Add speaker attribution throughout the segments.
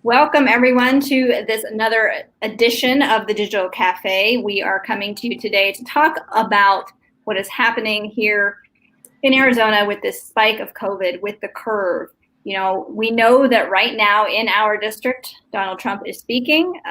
Speaker 1: Welcome everyone to this another edition of the Digital Cafe. We are coming to you today to talk about what is happening here in Arizona with this spike of COVID, with the curve. You know, we know that right now in our district, Donald Trump is speaking.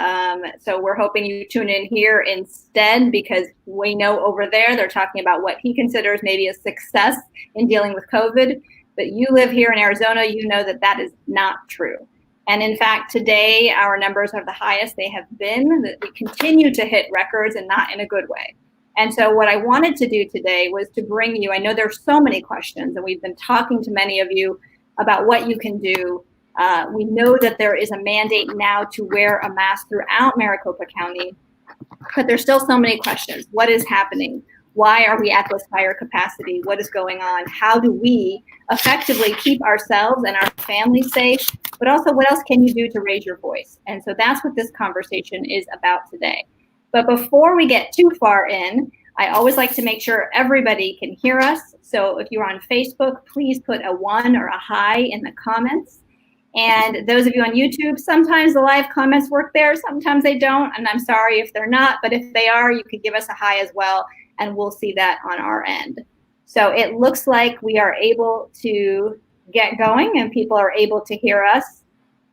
Speaker 1: So we're hoping you tune in here instead, because we know over there they're talking about what he considers maybe a success in dealing with COVID. But you live here in Arizona, you know that that is not true. And in fact, today our numbers are the highest they have been, that we continue to hit records, and not in a good way. And so what I wanted to do today was to bring you, I know there's so many questions, and we've been talking to many of you about what you can do. We know that there is a mandate now to wear a mask throughout Maricopa County, but there's still so many questions. What is happening? Why are we at this higher capacity? What is going on? How do we effectively keep ourselves and our families safe? But also, what else can you do to raise your voice? And so that's what this conversation is about today. But before we get too far in, I always like to make sure everybody can hear us. So if you're on Facebook, please put a 1 or a hi in the comments. And those of you on YouTube, sometimes the live comments work there, sometimes they don't. And I'm sorry if they're not, but if they are, you could give us a hi as well, and we'll see that on our end. So it looks like we are able to get going and people are able to hear us.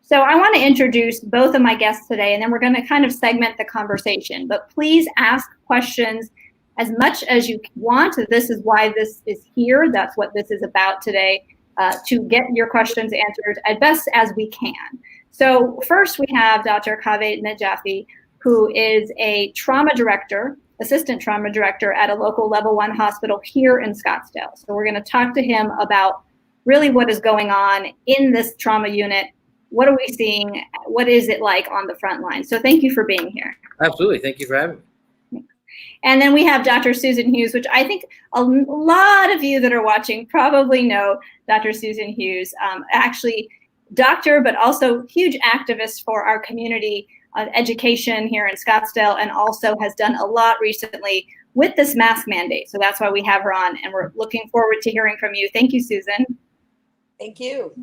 Speaker 1: So I want to introduce both of my guests today, and then we're going to kind of segment the conversation. But please ask questions as much as you want. This is why this is here. That's what this is about today, to get your questions answered as best as we can. So first we have Dr. Kaveh Najafi, who is a trauma director, assistant trauma director at a local level 1 hospital here in Scottsdale. So we're going to talk to him about really what is going on in this trauma unit. What are we seeing? What is it like on the front line? So thank you for being here.
Speaker 2: Absolutely. Thank you for having me.
Speaker 1: And then we have Dr. Susan Hughes, which I think a lot of you that are watching probably know Dr. Susan Hughes, actually doctor, but also huge activist for our community education here in Scottsdale, and also has done a lot recently with this mask mandate. So that's why we have her on, and we're looking forward to hearing from you. Thank you, Susan.
Speaker 3: Thank you.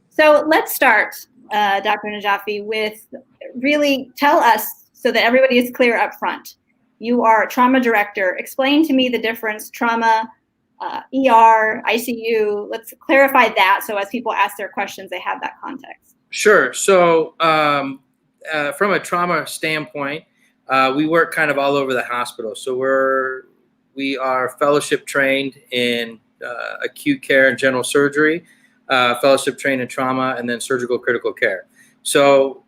Speaker 1: So let's start, Dr. Najafi, with really tell us, so that everybody is clear up front. You are a trauma director. Explain to me the difference, trauma, ER, ICU. Let's clarify that, so as people ask their questions, they have that context.
Speaker 2: Sure. So from a trauma standpoint, we work kind of all over the hospital. So we are fellowship trained in acute care and general surgery, fellowship trained in trauma, and then surgical critical care. So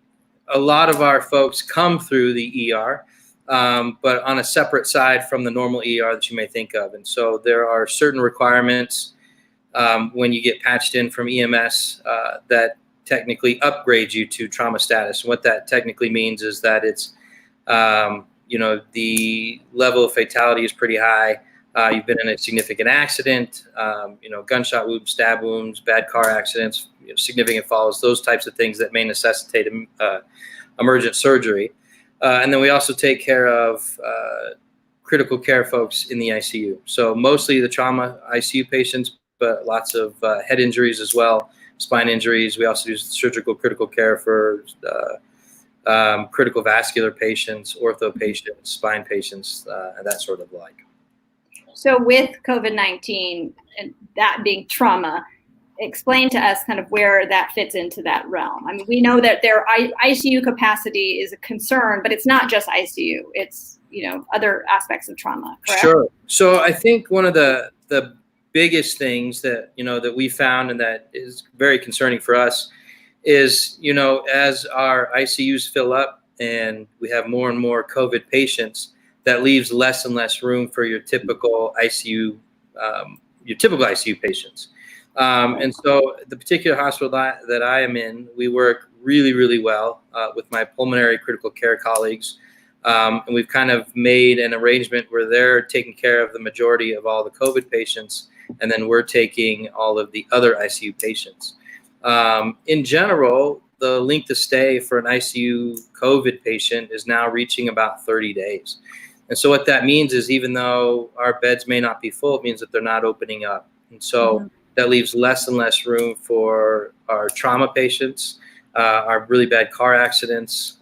Speaker 2: a lot of our folks come through the ER, but on a separate side from the normal ER that you may think of. And so there are certain requirements when you get patched in from EMS that technically upgrade you to trauma status. And what that technically means is that it's, the level of fatality is pretty high. You've been in a significant accident, gunshot wounds, stab wounds, bad car accidents, significant falls, those types of things that may necessitate emergent surgery. And then we also take care of critical care folks in the ICU. So mostly the trauma ICU patients, but lots of head injuries as well, spine injuries. We also do surgical critical care for critical vascular patients, ortho patients, spine patients, and that sort of like.
Speaker 1: So with COVID-19 and that being trauma, explain to us kind of where that fits into that realm. I mean, we know that their ICU capacity is a concern, but it's not just ICU. It's, other aspects of trauma, correct?
Speaker 2: Sure. So I think one of the biggest things that, that we found and that is very concerning for us is, as our ICUs fill up and we have more and more COVID patients, that leaves less and less room for your typical ICU patients. And so the particular hospital that I am in, we work really, really well with my pulmonary critical care colleagues. And we've kind of made an arrangement where they're taking care of the majority of all the COVID patients, and then we're taking all of the other ICU patients. In general, the length of stay for an ICU COVID patient is now reaching about 30 days. And so what that means is, even though our beds may not be full, it means that they're not opening up. And so that leaves less and less room for our trauma patients, are really bad car accidents.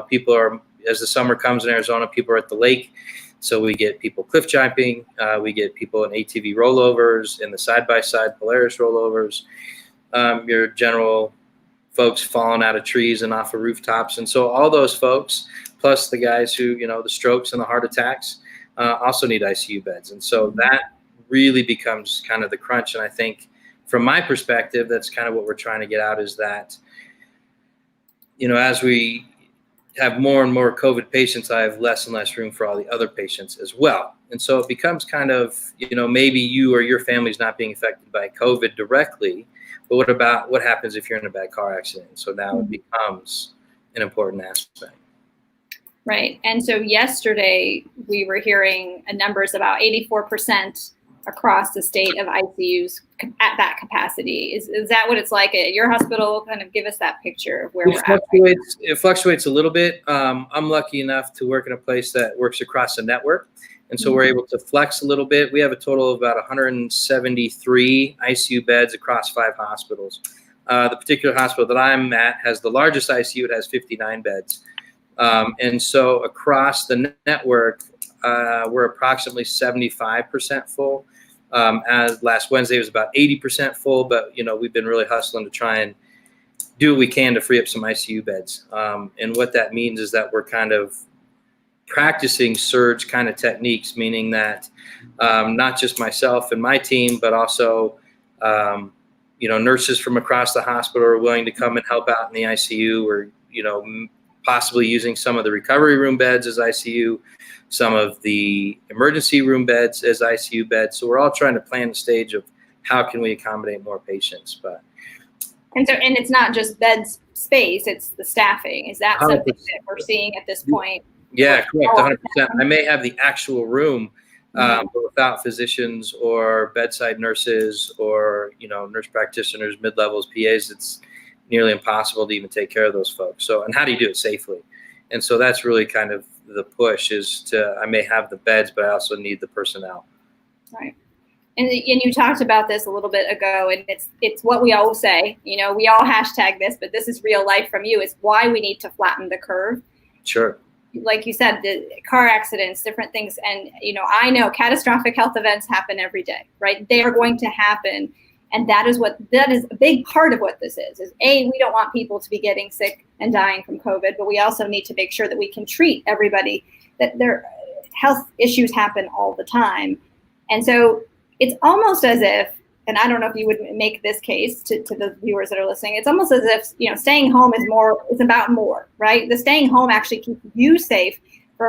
Speaker 2: People are, as the summer comes in Arizona, people are at the lake. So we get people cliff jumping. We get people in ATV rollovers, in the side-by-side Polaris rollovers. Your general folks falling out of trees and off of rooftops. And so all those folks, plus the guys who, the strokes and the heart attacks, also need ICU beds. And so that really becomes kind of the crunch. And I think from my perspective, that's kind of what we're trying to get out, is that, as we have more and more COVID patients, I have less and less room for all the other patients as well. And so it becomes kind of, maybe you or your family's not being affected by COVID directly, but what happens if you're in a bad car accident? So now it becomes an important aspect.
Speaker 1: Right. And so yesterday we were hearing numbers about 84% across the state of ICUs at that capacity. Is that what it's like at your hospital? Kind of give us that picture of where we're at.
Speaker 2: It fluctuates a little bit. I'm lucky enough to work in a place that works across a network. And so we're able to flex a little bit. We have a total of about 173 ICU beds across 5 hospitals. The particular hospital that I'm at has the largest ICU. It has 59 beds. And so across the network, we're approximately 75% full. As last Wednesday was about 80% full, but we've been really hustling to try and do what we can to free up some ICU beds. And what that means is that we're kind of practicing surge kind of techniques, meaning that not just myself and my team, but also nurses from across the hospital are willing to come and help out in the ICU, or possibly using some of the recovery room beds as ICU, some of the emergency room beds as ICU beds. So we're all trying to plan the stage of how can we accommodate more patients.
Speaker 1: And it's not just beds space, it's the staffing. Is that 100%. Something that we're seeing at this point?
Speaker 2: Yeah, correct, 100%. I may have the actual room, but without physicians or bedside nurses or, nurse practitioners, mid-levels, PAs, it's nearly impossible to even take care of those folks. So, and how do you do it safely? And so that's really kind of the push, is I may have the beds, but I also need the personnel.
Speaker 1: Right. And you talked about this a little bit ago, and it's what we all say, we all hashtag this, but this is real life from you, is why we need to flatten the curve.
Speaker 2: Sure.
Speaker 1: Like you said, the car accidents, different things. And, I know catastrophic health events happen every day, right? They are going to happen. And that is a big part of what this is we don't want people to be getting sick and dying from COVID, but we also need to make sure that we can treat everybody, that their health issues happen all the time. And so it's almost as if, and I don't know if you would make this case to the viewers that are listening, it's almost as if, staying home is about more, right? The staying home actually keeps you safe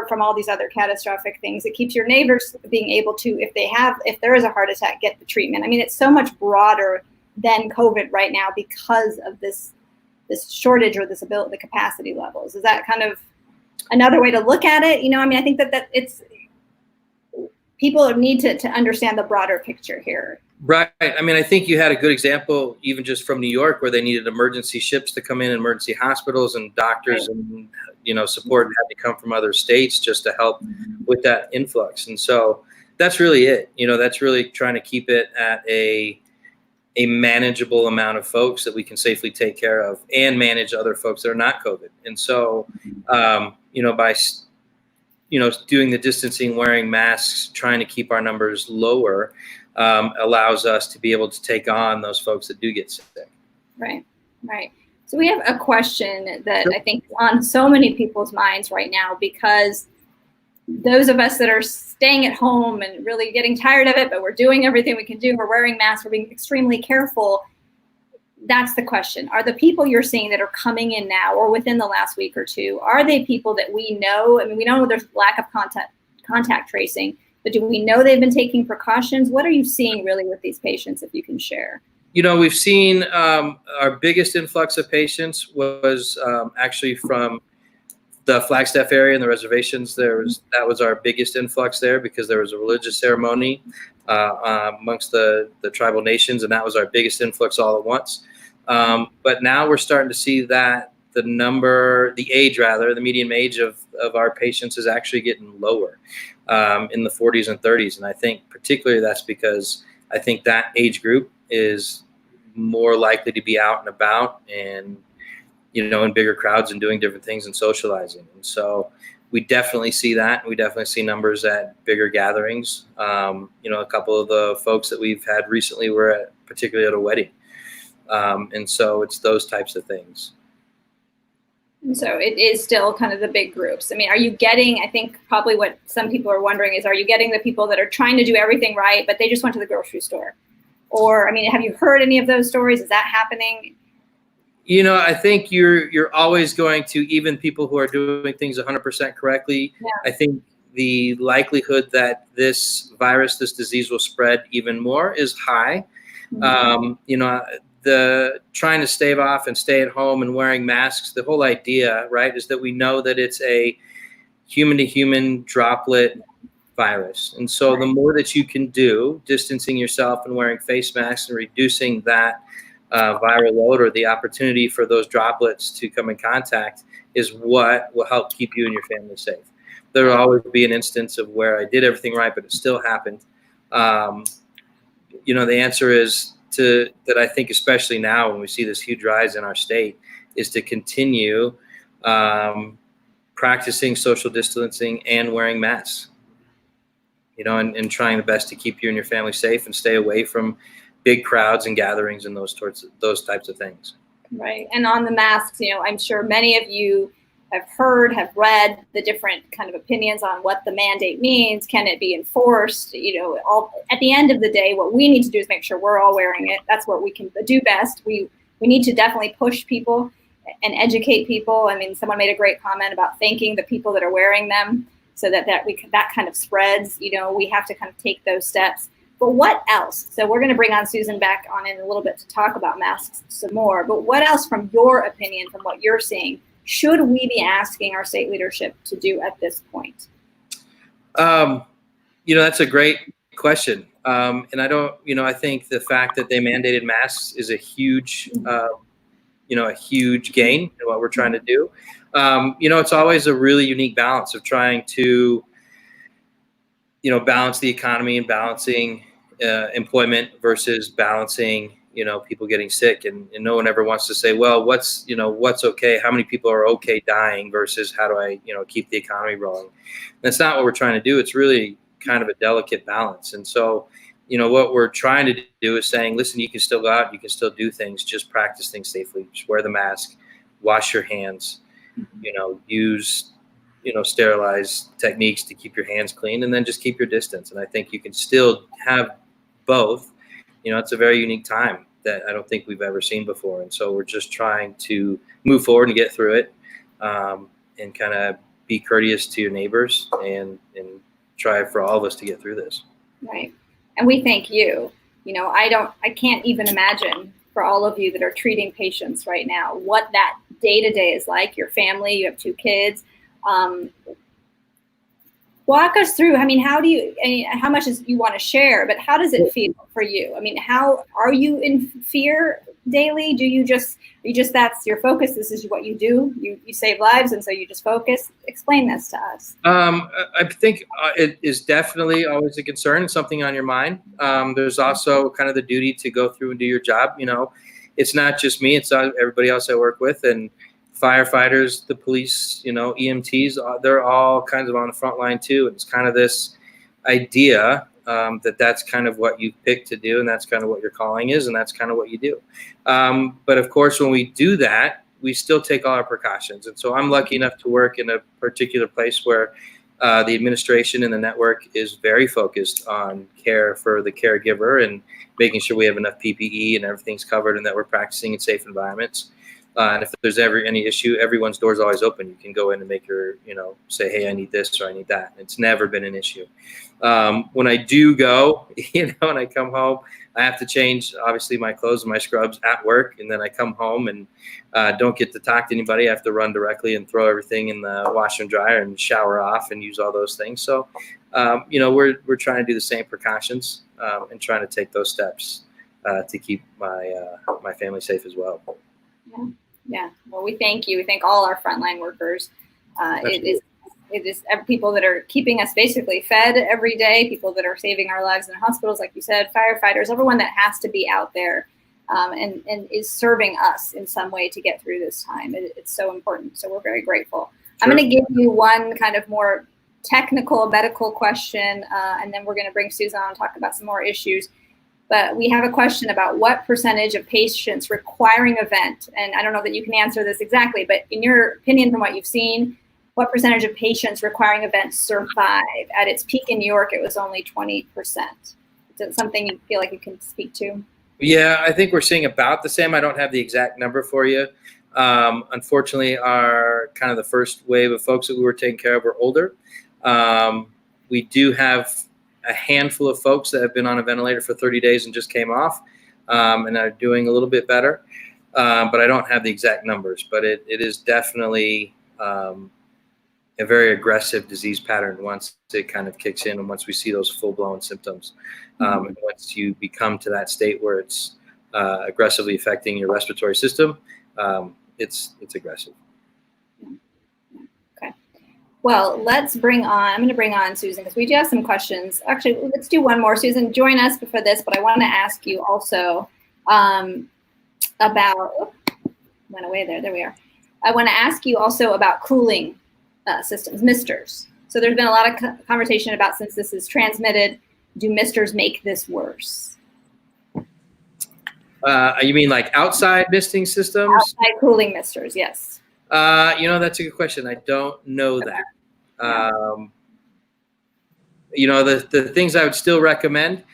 Speaker 1: from all these other catastrophic things. It keeps your neighbors being able to, if there is a heart attack, get the treatment. I mean, it's so much broader than COVID right now because of this shortage or the capacity levels. Is that kind of another way to look at it? I think that it's, people need to understand the broader picture here.
Speaker 2: Right. I think you had a good example, even just from New York, where they needed emergency ships to come in, emergency hospitals, and doctors and support had to come from other states just to help with that influx. And so that's really it. That's really trying to keep it at a manageable amount of folks that we can safely take care of and manage other folks that are not COVID. And so, by doing the distancing, wearing masks, trying to keep our numbers lower, allows us to be able to take on those folks that do get sick. Right.
Speaker 1: So we have a question that I think is on so many people's minds right now, because those of us that are staying at home and really getting tired of it, but we're doing everything we can do, we're wearing masks, we're being extremely careful. That's the question. Are the people you're seeing that are coming in now or within the last week or two, are they people that we know? We know there's lack of contact tracing, but do we know they've been taking precautions? What are you seeing really with these patients, if you can share?
Speaker 2: We've seen our biggest influx of patients was actually from the Flagstaff area and the reservations. That was our biggest influx there, because there was a religious ceremony amongst the tribal nations, and that was our biggest influx all at once. But now we're starting to see that the median age of our patients is actually getting lower, in the 40s and 30s. And I think particularly that's because I think that age group is more likely to be out and about and in bigger crowds and doing different things and socializing. And so we definitely see that. We definitely see numbers at bigger gatherings. A couple of the folks that we've had recently were particularly at a wedding. And so it's those types of things.
Speaker 1: And so it is still kind of the big groups. I mean, are you getting, I think probably what some people are wondering is, are you getting the people that are trying to do everything right, but they just went to the grocery store? Or, I mean, have you heard any of those stories? Is that happening?
Speaker 2: I think you're always going to, even people who are doing things 100% correctly. Yeah. I think the likelihood that this disease will spread even more is high. Mm-hmm. The trying to stave off and stay at home and wearing masks, the whole idea, right, is that we know that it's a human to human droplet virus. And so the more that you can do, distancing yourself and wearing face masks and reducing that viral load or the opportunity for those droplets to come in contact is what will help keep you and your family safe. There will always be an instance of where I did everything right, but it still happened. The answer is that I think, especially now when we see this huge rise in our state, is to continue practicing social distancing and wearing masks, and trying the best to keep you and your family safe and stay away from big crowds and gatherings and those types of things.
Speaker 1: Right. And on the masks, I'm sure many of you have read the different kind of opinions on what the mandate means. Can it be enforced? At the end of the day, what we need to do is make sure we're all wearing it. That's what we can do best. We need to definitely push people and educate people. I mean, someone made a great comment about thanking the people that are wearing them so that kind of spreads. We have to kind of take those steps. But what else? So we're going to bring on Susan back on in a little bit to talk about masks some more. But what else, from your opinion, from what you're seeing, should we be asking our state leadership to do at this point?
Speaker 2: That's a great question. And I think the fact that they mandated masks is a huge, a huge gain in what we're trying to do. It's always a really unique balance of trying to, balance the economy and balancing employment versus balancing, people getting sick. And no one ever wants to say, well, what's okay? How many people are okay dying versus how do I, keep the economy rolling? That's not what we're trying to do. It's really kind of a delicate balance. And so, what we're trying to do is saying, listen, you can still go out, you can still do things, just practice things safely. Just wear the mask, wash your hands, use sterilized techniques to keep your hands clean, and then just keep your distance. And I think you can still have both. It's a very unique time that I don't think we've ever seen before. And so we're just trying to move forward and get through it, and kind of be courteous to your neighbors and try for all of us to get through this.
Speaker 1: Right. And we thank you. I can't even imagine, for all of you that are treating patients right now, what that day-to-day is like. Your family, you have 2 kids. Walk us through. I mean, how much you want to share, but how does it feel for you? I mean, how are you in fear daily? Are you just that's your focus? This is what you do. You save lives, and so you just focus. Explain this to us.
Speaker 2: I think it is definitely always a concern and something on your mind. There's also kind of the duty to go through and do your job. It's not just me; it's everybody else I work with, and firefighters, the police, EMTs, they're all kinds of on the front line too. And it's kind of this idea that's kind of what you pick to do, and that's kind of what your calling is, and that's kind of what you do. But of course, when we do that, we still take all our precautions. And so I'm lucky enough to work in a particular place where the administration and the network is very focused on care for the caregiver and making sure we have enough PPE and everything's covered and that we're practicing in safe environments. And if there's ever any issue, everyone's door is always open. You can go in and make your, say, hey, I need this or I need that. It's never been an issue. When I do go, and I come home, I have to change, obviously, my clothes and my scrubs at work. And then I come home and don't get to talk to anybody. I have to run directly and throw everything in the washer and dryer and shower off and use all those things. So, we're trying to do the same precautions and trying to take those steps to keep my family safe as well.
Speaker 1: Yeah. Well, we thank you. We thank all our frontline workers. It is people that are keeping us basically fed every day, people that are saving our lives in hospitals, like you said, firefighters, everyone that has to be out there and is serving us in some way to get through this time. It's so important. So we're very grateful. Sure. I'm going to give you one kind of more technical medical question, and then we're going to bring Susan on and talk about some more issues. But we have a question about what percentage of patients requiring a vent, and I don't know that you can answer this exactly, but in your opinion, from what you've seen, what percentage of patients requiring a vent survive? At its peak in New York, it was only 20%. Is it something you feel like you can speak to?
Speaker 2: Yeah, I think we're seeing about the same. I don't have the exact number for you. Unfortunately, our kind of the first wave of folks that we were taking care of were older. We do have a handful of folks that have been on a ventilator for 30 days and just came off and are doing a little bit better. But I don't have the exact numbers, but it is definitely a very aggressive disease pattern once it kind of kicks in and once we see those full-blown symptoms. And once you become to that state where it's aggressively affecting your respiratory system, it's aggressive.
Speaker 1: Okay. Well, I'm going to bring on Susan because we do have some questions. Actually, let's do one more. Susan, join us for this, but I want to ask you also about, went away there we are. I want to ask you also about cooling systems, misters. So there's been a lot of conversation about, since this is transmitted, do misters make this worse?
Speaker 2: You mean like outside misting systems?
Speaker 1: Outside cooling misters, yes.
Speaker 2: That's a good question. I don't know that. The things I would still recommend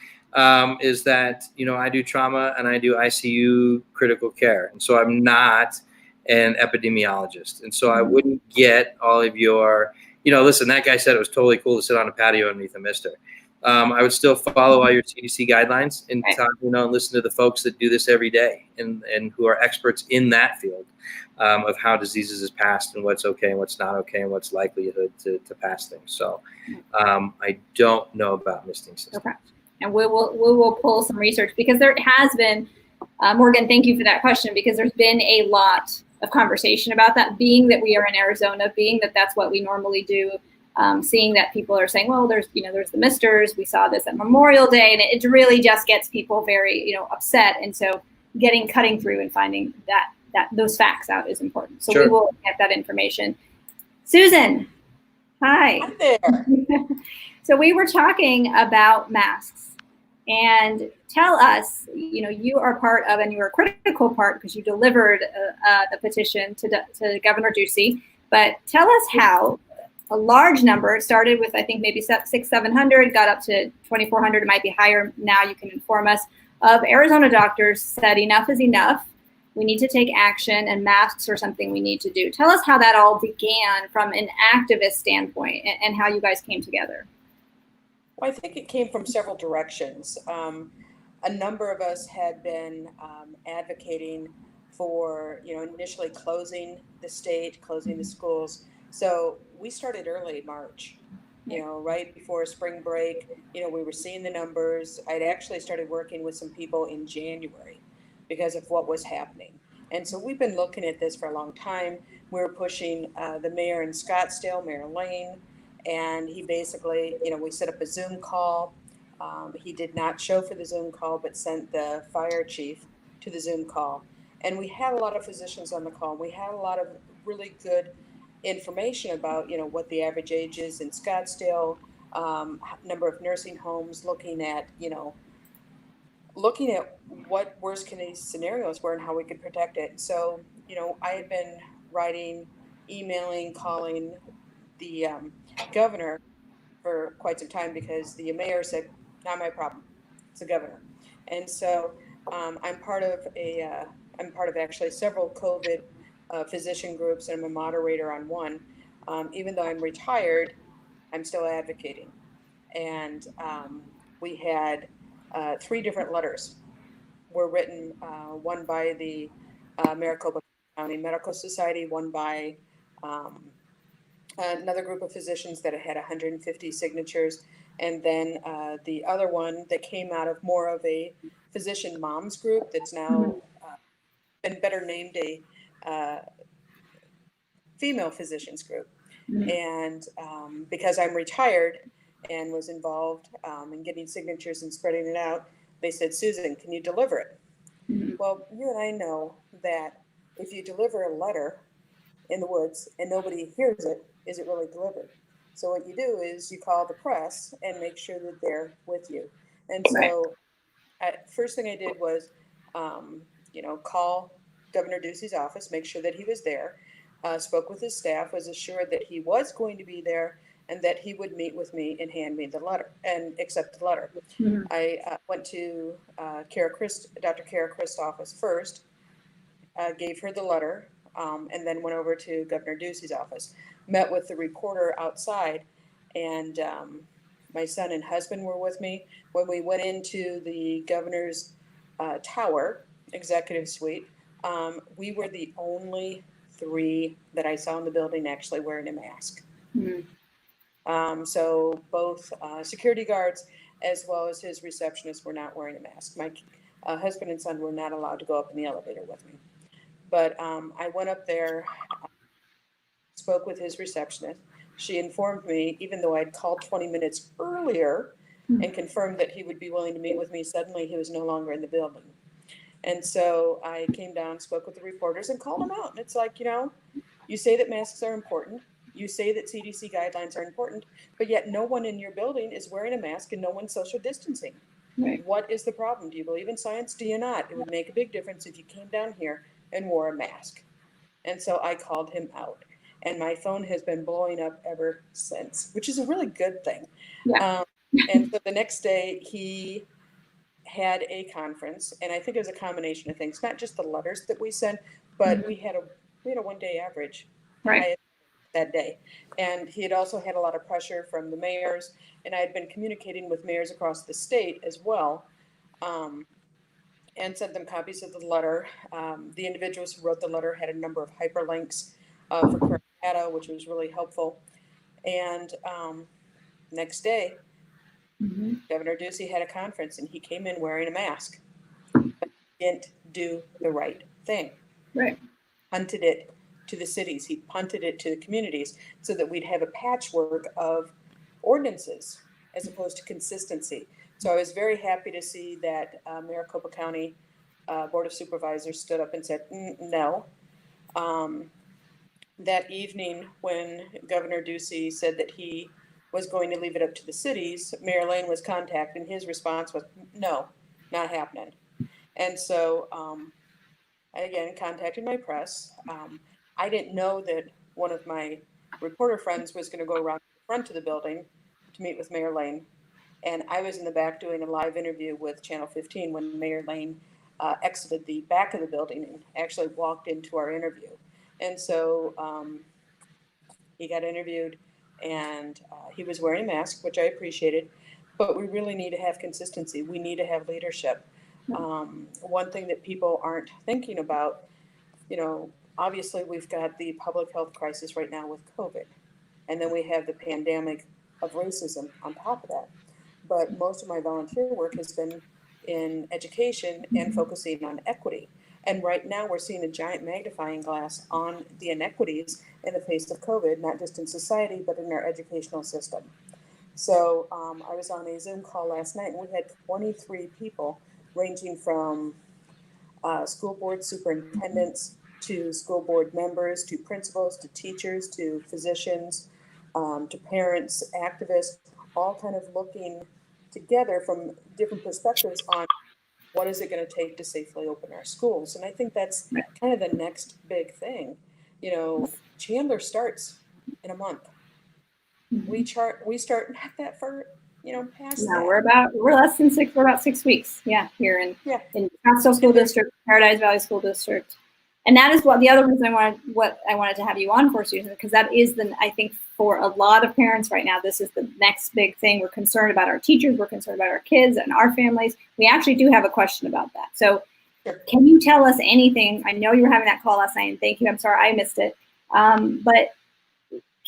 Speaker 2: is that, I do trauma and I do ICU critical care. And so I'm not an epidemiologist. And so I wouldn't get all of your, listen, that guy said it was totally cool to sit on a patio underneath a mister. I would still follow all your CDC guidelines and talk, and listen to the folks that do this every day and who are experts in that field of how diseases is passed and what's okay and what's not okay and what's likelihood to pass things. So I don't know about misting systems.
Speaker 1: Okay. And we will pull some research because there has been, Morgan, thank you for that question, because there's been a lot of conversation about that, being that we are in Arizona, being that that's what we normally do. Seeing that people are saying, well, there's the misters. We saw this at Memorial Day, and it really just gets people very, upset. And so cutting through and finding that those facts out is important. So Sure. We will get that information. Susan, hi.
Speaker 3: Hi there.
Speaker 1: So we were talking about masks, and tell us, you are part of, and you are a critical part because you delivered the petition to Governor Ducey. But tell us how. A large number. It started with, I think, maybe 600-700, got up to 2,400. It might be higher now. You can inform us. Of Arizona doctors said enough is enough. We need to take action, and masks are something we need to do. Tell us how that all began from an activist standpoint and how you guys came together.
Speaker 3: Well, I think it came from several directions. A number of us had been advocating for, initially closing the state, closing the schools. So we started early in March, right before spring break. We were seeing the numbers. I'd actually started working with some people in January because of what was happening. And so we've been looking at this for a long time. We were pushing the mayor in Scottsdale, Mayor Lane, and he basically, we set up a Zoom call. He did not show for the Zoom call, but sent the fire chief to the Zoom call. And we had a lot of physicians on the call. We had a lot of really good information about, what the average age is in Scottsdale, number of nursing homes, looking at what worst case scenarios were and how we could protect it. So, I had been writing, emailing, calling the governor for quite some time because the mayor said, not my problem, it's the governor. And so I'm part of actually several COVID physician groups, and I'm a moderator on one. Even though I'm retired, I'm still advocating. And we had 3 different letters were written, one by the Maricopa County Medical Society, one by another group of physicians that had 150 signatures, and then the other one that came out of more of a physician moms group that's now been better named a female physicians group. And because I'm retired and was involved in getting signatures and spreading it out, they said, Susan, can you deliver it? Well, you and I know that if you deliver a letter in the woods and nobody hears it, is it really delivered? So what you do is you call the press and make sure that they're with you. And so first thing I did was, call Governor Ducey's office, make sure that he was there, spoke with his staff, was assured that he was going to be there and that he would meet with me and hand me the letter and accept the letter.
Speaker 1: Mhm.
Speaker 3: I went to Dr. Kara Christ's office first, gave her the letter, and then went over to Governor Ducey's office, met with the reporter outside, and my son and husband were with me. When we went into the governor's tower, executive suite, we were the only 3 that I saw in the building actually wearing a mask.
Speaker 1: Mhm.
Speaker 3: So both security guards as well as his receptionist were not wearing a mask. My husband and son were not allowed to go up in the elevator with me. But I went up there, spoke with his receptionist. She informed me, even though I'd called 20 minutes earlier and confirmed that he would be willing to meet with me, suddenly he was no longer in the building. And so I came down, spoke with the reporters, and called them out. And it's like, you say that masks are important. You say that CDC guidelines are important, but yet no one in your building is wearing a mask and no one's social distancing.
Speaker 1: Right.
Speaker 3: What is the problem? Do you believe in science? Do you not? It would make a big difference if you came down here and wore a mask. And so I called him out. And my phone has been blowing up ever since, which is a really good thing.
Speaker 1: Yeah.
Speaker 3: And so the next day he had a conference, and I think it was a combination of things, not just the letters that we sent, but we had a 1-day average
Speaker 1: Right.
Speaker 3: that day. And he had also had a lot of pressure from the mayors, and I had been communicating with mayors across the state as well, and sent them copies of the letter. The individuals who wrote the letter had a number of hyperlinks for current data, which was really helpful. And next day,
Speaker 1: Mhm.
Speaker 3: Governor Ducey had a conference, and he came in wearing a mask, but he didn't do the right thing.
Speaker 1: Right.
Speaker 3: Punted it to the cities. He punted it to the communities so that we'd have a patchwork of ordinances as opposed to consistency. So I was very happy to see that Maricopa County Board of Supervisors stood up and said, no. That evening when Governor Ducey said that he was going to leave it up to the cities, Mayor Lane was contacted and his response was, no, not happening. And so I again contacted my press. I didn't know that one of my reporter friends was going to go around to the front of the building to meet with Mayor Lane. And I was in the back doing a live interview with Channel 15 when Mayor Lane exited the back of the building and actually walked into our interview. And so he got interviewed, and he was wearing a mask, which I appreciated. But we really need to have consistency. We need to have leadership. One thing that people aren't thinking about, obviously we've got the public health crisis right now with COVID, and then we have the pandemic of racism on top of that. But most of my volunteer work has been in education and focusing on equity. And right now we're seeing a giant magnifying glass on the inequities in the face of COVID, not just in society, but in our educational system. So I was on a Zoom call last night, and we had 23 people ranging from school board superintendents to school board members, to principals, to teachers, to physicians, to parents, activists, all kind of looking together from different perspectives on what is it going to take to safely open our schools. And I think that's kind of the next big thing. Chandler starts in a month. We start not that far, past
Speaker 1: No,
Speaker 3: that.
Speaker 1: we're less than 6. We're about 6 weeks. Yeah, here in Scottsdale School District, Paradise Valley School District, and that is what the other reason I wanted to have you on for, Susan, because that is I think for a lot of parents right now, this is the next big thing. We're concerned about our teachers, we're concerned about our kids and our families. We actually do have a question about that. So, can you tell us anything? I know you were having that call last night, and thank you. I'm sorry I missed it, but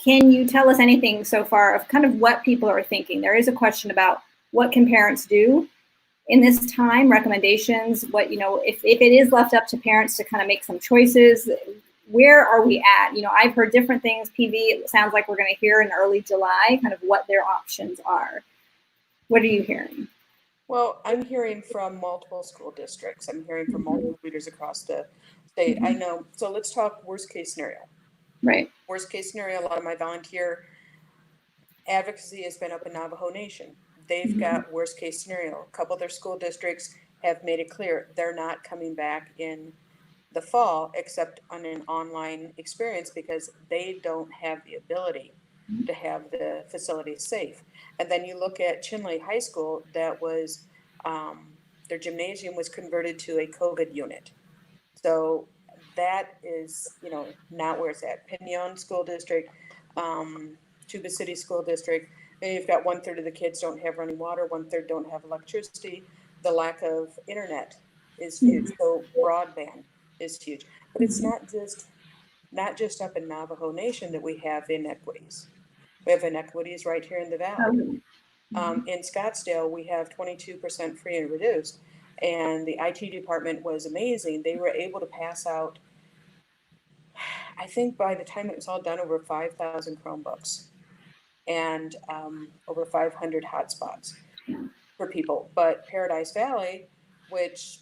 Speaker 1: can you tell us anything so far of kind of what people are thinking? There is a question about what can parents do in this time, recommendations, if it is left up to parents to kind of make some choices, where are we at? I've heard different things. PV, it sounds like we're going to hear in early July kind of what their options are. What are you hearing?
Speaker 3: Well, I'm hearing from multiple school districts. I'm hearing from multiple leaders across the state. I know. So let's talk worst case scenario.
Speaker 1: Right.
Speaker 3: Worst case scenario, a lot of my volunteer advocacy has been up in Navajo Nation. They've got worst case scenario. A couple of their school districts have made it clear they're not coming back in the fall except on an online experience because they don't have the ability to have the facilities safe. And then you look at Chinle High School, that was their gymnasium was converted to a COVID unit. So that is, not where it's at. Pinon School District, Tuba City School District, and you've got 1/3 of the kids don't have running water, 1/3 don't have electricity. The lack of internet is huge. So broadband is huge. But it's not just up in Navajo Nation that we have inequities. We have inequities right here in the valley. In Scottsdale, we have 22% free and reduced, and the IT department was amazing. They were able to pass out, I think by the time it was all done, over 5,000 Chromebooks and over 500 hotspots for people. But Paradise Valley, which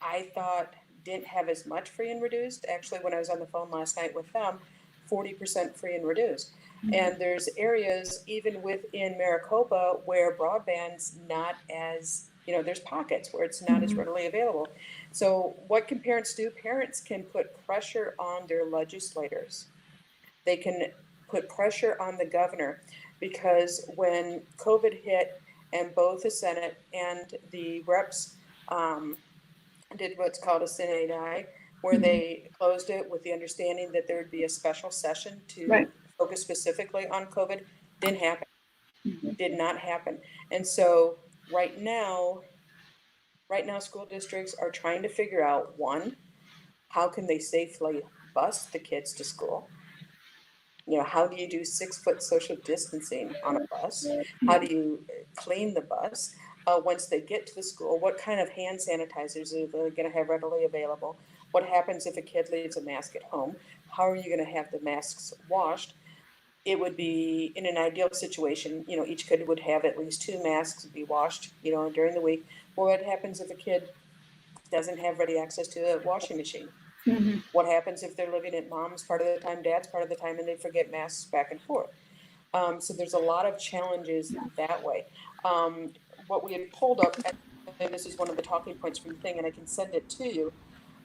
Speaker 3: I thought didn't have as much free and reduced, actually, when I was on the phone last night with them, 40% free and reduced. And there's areas even within Maricopa where broadband's not as, there's pockets where it's not as readily available. So what can parents do? Parents can put pressure on their legislators. They can put pressure on the governor, because when COVID hit and both the Senate and the reps did what's called a sine die, where they closed it with the understanding that there would be a special session to focus specifically on COVID, didn't happen. Did not happen. And so right now, school districts are trying to figure out, one, how can they safely bus the kids to school? How do you do 6-foot social distancing on a bus? How do you clean the bus? Once they get to the school, what kind of hand sanitizers are they going to have readily available? What happens if a kid leaves a mask at home? How are you going to have the masks washed? It would be, in an ideal situation, each kid would have at least 2 masks be washed, during the week. Well, what happens if a kid doesn't have ready access to a washing machine? What happens if they're living at mom's part of the time, dad's part of the time, and they forget masks back and forth? So there's a lot of challenges that way. What we had pulled up, and this is one of the talking points from the thing, and I can send it to you,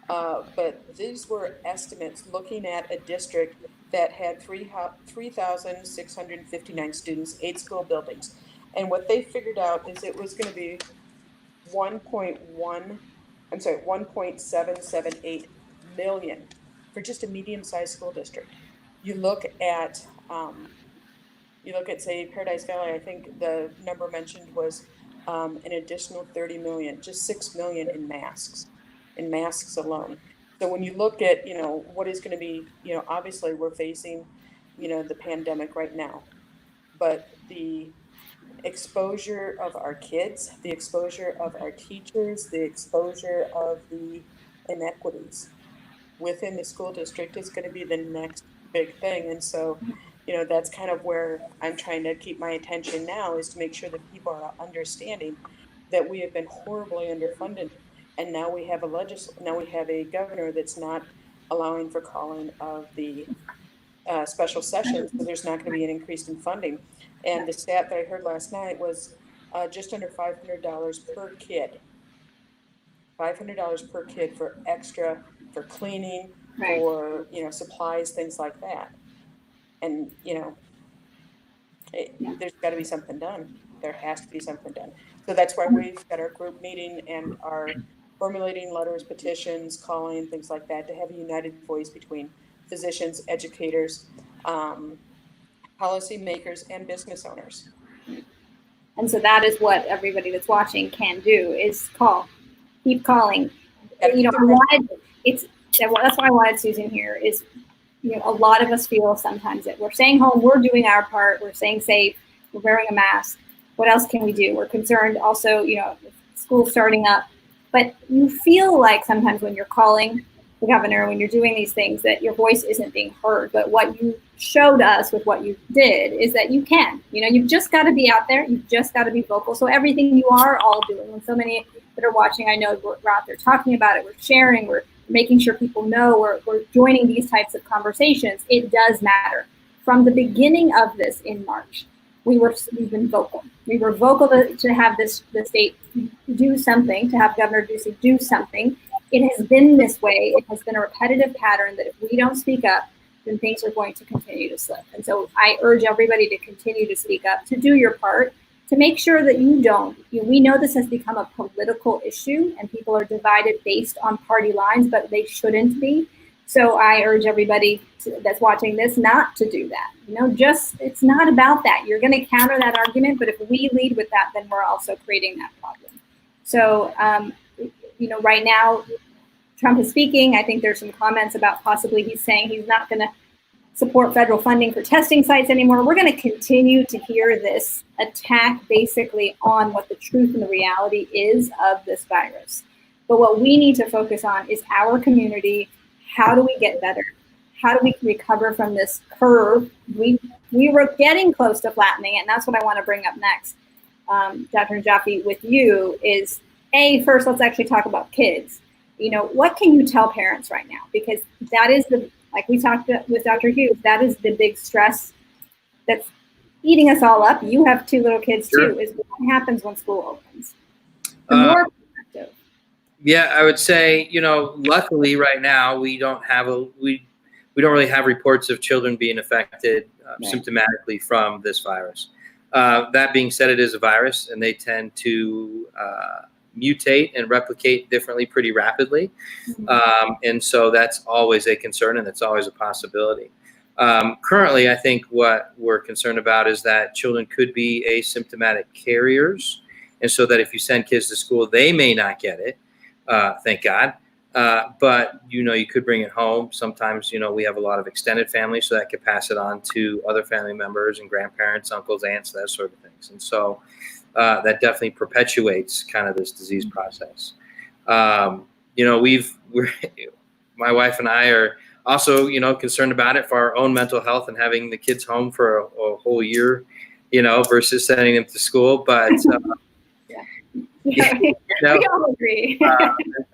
Speaker 3: but these were estimates looking at a district that had 3,659 students, 8 school buildings. And what they figured out is it was going to be 1.778 million for just a medium-sized school district. You look at say Paradise Valley, I think the number mentioned was an additional 30 million, just 6 million in masks alone. So when you look at, what is going to be, obviously we're facing, the pandemic right now, but the exposure of our kids, the exposure of our teachers, the exposure of the inequities within the school district is going to be the next big thing. And so, that's kind of where I'm trying to keep my attention now, is to make sure that people are understanding that we have been horribly underfunded. And now we have a governor that's not allowing for calling of the special sessions, so there's not going to be an increase in funding. And the stat that I heard last night was just under $500 per kid. $500 per kid for extra, for cleaning, for supplies, things like that. And there's got to be something done. There has to be something done. So that's why we've got our group meeting and are formulating letters, petitions, calling, things like that, to have a united voice between physicians, educators, policy makers, and business owners.
Speaker 1: And so that is what everybody that's watching can do, is keep calling. That's why I wanted Susan here, is, a lot of us feel sometimes that we're staying home, we're doing our part, we're staying safe, we're wearing a mask. What else can we do? We're concerned also, school starting up, but you feel like sometimes when you're calling, the governor, when you're doing these things, that your voice isn't being heard. But what you showed us with what you did is that you can. You've just got to be out there. You've just got to be vocal. So everything you are all doing, and so many that are watching, I know we're out there talking about it, we're sharing, we're making sure people know, we're joining these types of conversations. It does matter. From the beginning of this in March, we've been vocal. We were vocal to have the state do something, to have Governor Ducey do something. It has been this way. It has been a repetitive pattern that if we don't speak up, then things are going to continue to slip. And so I urge everybody to continue to speak up, to do your part, to make sure that you don't. We know this has become a political issue and people are divided based on party lines, but they shouldn't be. So I urge everybody that's watching this not to do that. It's not about that. You're going to counter that argument, but if we lead with that, then we're also creating that problem. So, right now, Trump is speaking. I think there's some comments about possibly he's saying he's not going to support federal funding for testing sites anymore. We're going to continue to hear this attack basically on what the truth and the reality is of this virus. But what we need to focus on is our community. How do we get better? How do we recover from this curve? We were getting close to flattening it, and that's what I want to bring up next, Dr. Najafi, with you is, first, let's actually talk about kids. What can you tell parents right now? Because that is like we talked with Dr. Hughes, that is the big stress that's eating us all up. You have 2 little kids too, is what happens when school opens. The more perspective.
Speaker 2: Yeah, I would say, luckily right now we don't really have reports of children being affected symptomatically from this virus. That being said, it is a virus and they tend to mutate and replicate differently pretty rapidly. And so that's always a concern and that's always a possibility. Currently, I think what we're concerned about is that children could be asymptomatic carriers. And so that if you send kids to school, they may not get it. Thank God. But, you could bring it home. Sometimes, we have a lot of extended families, so that could pass it on to other family members and grandparents, uncles, aunts, that sort of things. And so that definitely perpetuates kind of this disease process. My wife and I are also, concerned about it for our own mental health and having the kids home for a whole year, versus sending them to school. But
Speaker 1: we all agree.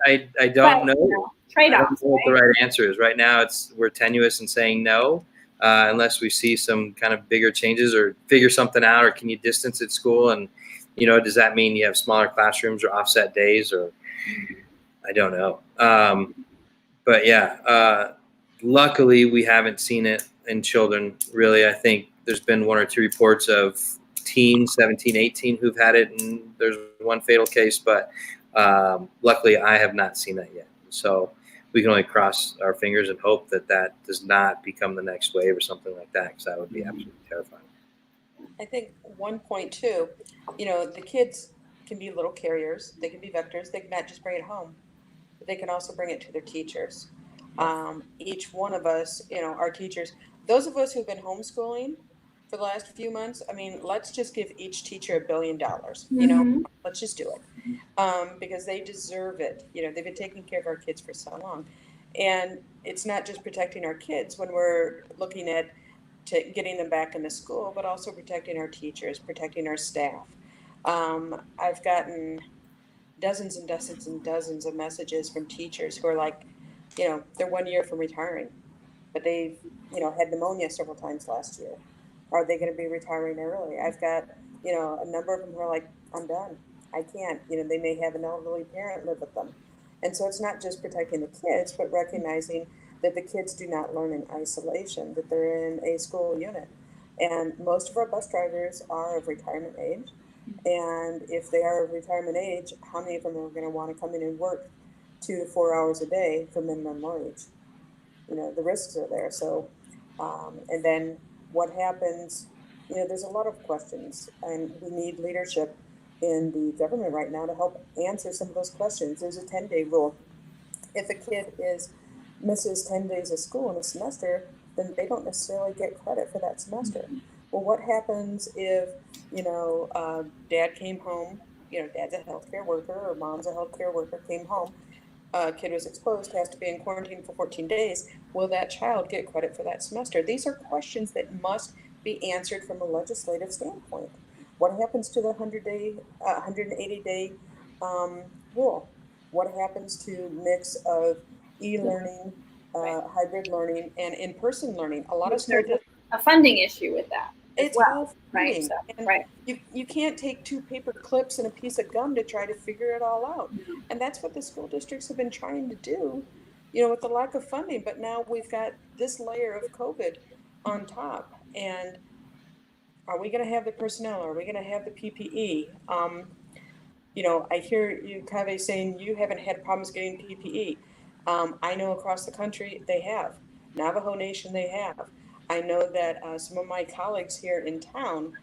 Speaker 2: I don't know.
Speaker 1: Trade-offs.
Speaker 2: I don't know what the right answer is. Right now, we're tenuous in saying no, unless we see some kind of bigger changes or figure something out. Or can you distance at school? And does that mean you have smaller classrooms or offset days? Or I don't know. But yeah, luckily we haven't seen it in children. Really, I think there's been 1 or 2 reports of teens, 17, 18, who've had it, and there's 1 fatal case, but luckily I have not seen that yet. So we can only cross our fingers and hope that does not become the next wave or something like that, because that would be absolutely terrifying.
Speaker 3: I think one point too, the kids can be little carriers. They can be vectors. They can not just bring it home, but they can also bring it to their teachers. Each one of us, our teachers, those of us who've been homeschooling for the last few months, let's just give each teacher $1 billion. Let's just do it, because they deserve it. They've been taking care of our kids for so long, and it's not just protecting our kids when we're looking at getting them back into school, but also protecting our teachers, protecting our staff. I've gotten dozens and dozens and dozens of messages from teachers who are like, they're 1 year from retiring, but they've, had pneumonia several times last year. Are they going to be retiring early? I've got, a number of them who are like, I'm done. I can't. They may have an elderly parent live with them. And so it's not just protecting the kids, but recognizing that the kids do not learn in isolation, that they're in a school unit. And most of our bus drivers are of retirement age. And if they are of retirement age, how many of them are going to want to come in and work 2 to 4 hours a day for minimum wage? The risks are there. So, and then what happens, there's a lot of questions, and we need leadership in the government right now to help answer some of those questions. There's a 10-day rule. If a kid misses 10 days of school in a semester, then they don't necessarily get credit for that semester. Well, what happens if, dad came home, dad's a healthcare worker or mom's a healthcare worker, came home, kid was exposed, has to be in quarantine for 14 days. Will that child get credit for that semester? These are questions that must be answered from a legislative standpoint. What happens to the 180-day rule? What happens to mix of e-learning, hybrid learning, and in-person learning? A lot of school
Speaker 1: There's a funding issue with that as
Speaker 3: it's
Speaker 1: well,
Speaker 3: all
Speaker 1: right?
Speaker 3: funding.
Speaker 1: So,
Speaker 3: And
Speaker 1: right.
Speaker 3: you can't take 2 paper clips and a piece of gum to try to figure it all out. And that's what the school districts have been trying to do, with the lack of funding. But now we've got this layer of COVID on top. And are we going to have the personnel? Are we going to have the PPE? I hear you, Kaveh, saying you haven't had problems getting PPE. I know across the country they have. Navajo Nation, they have. I know that some of my colleagues here in town,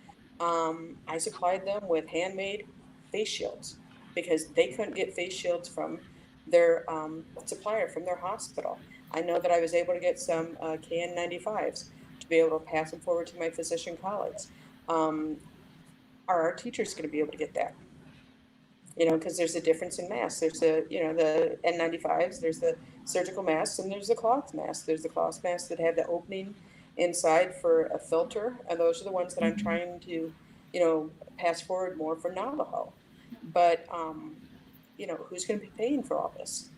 Speaker 3: I supplied them with handmade face shields because they couldn't get face shields from their supplier, from their hospital. I know that I was able to get some KN95s to be able to pass them forward to my physician colleagues. Are our teachers going to be able to get that? Because there's a difference in masks. There's the N95s, there's the surgical masks, and there's the cloth masks. There's the cloth masks that have the opening inside for a filter, and those are the ones that I'm trying to, pass forward more for Navajo. But, who's going to be paying for all this?